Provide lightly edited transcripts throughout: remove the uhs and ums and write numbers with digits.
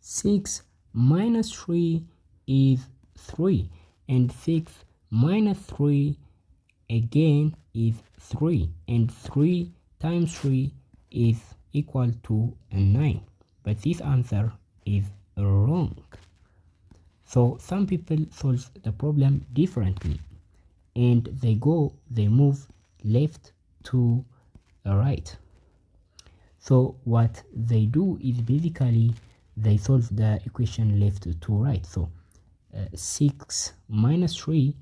6 minus 3 is 3, and 6 minus 3 again is 3, and 3 times 3 is equal to 9. But this answer is wrong. So some people solve the problem differently, and they move left to right. So what they do is basically they solve the equation left to right. So 6 minus 3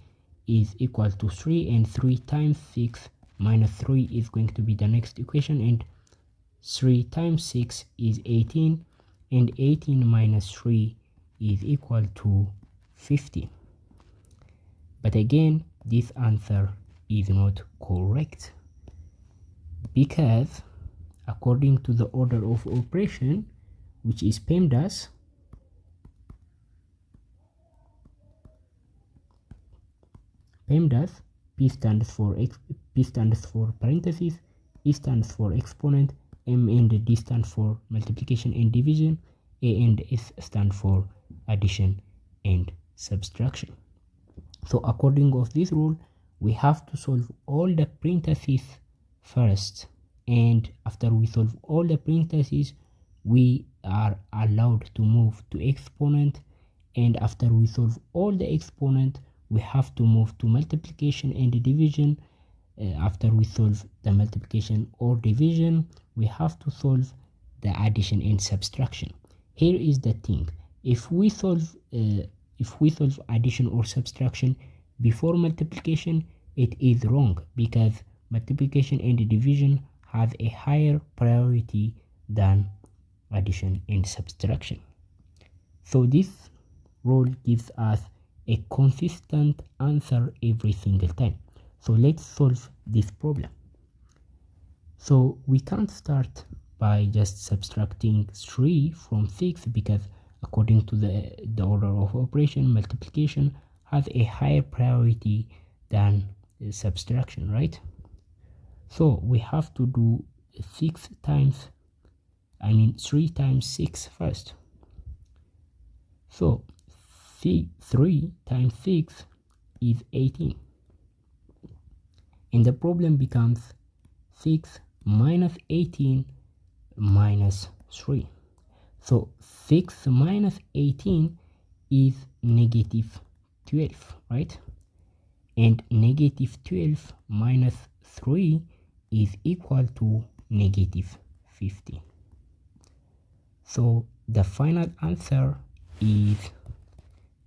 is equal to 3, and 3 times 6 minus 3 is going to be the next equation, and 3 times 6 is 18, and 18 minus 3 is equal to 50. But again, this answer is not correct, because according to the order of operation, which is PEMDAS, P stands for parentheses, E stands for exponent, M and D stands for multiplication and division, A and S stand for addition and subtraction. So according of this rule, we have to solve all the parentheses first, and after we solve all the parentheses, we are allowed to move to exponent, and after we solve all the exponent, we have to move to multiplication and division. After we solve the multiplication or division, we have to solve the addition and subtraction. Here is the thing: if we solve addition or subtraction before multiplication, it is wrong, because multiplication and division have a higher priority than addition and subtraction. So this rule gives us a consistent answer every single time. So let's solve this problem. So we can't start by just subtracting 3 from 6, because according to the order of operation, multiplication has a higher priority than subtraction, right? So we have to do 3 times 6 first. So 3 times 6 is 18. And the problem becomes 6 minus 18 minus 3. So 6 minus 18 is negative 12, right? And negative 12 minus 3 is equal to negative 50. So the final answer is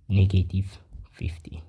negative 50.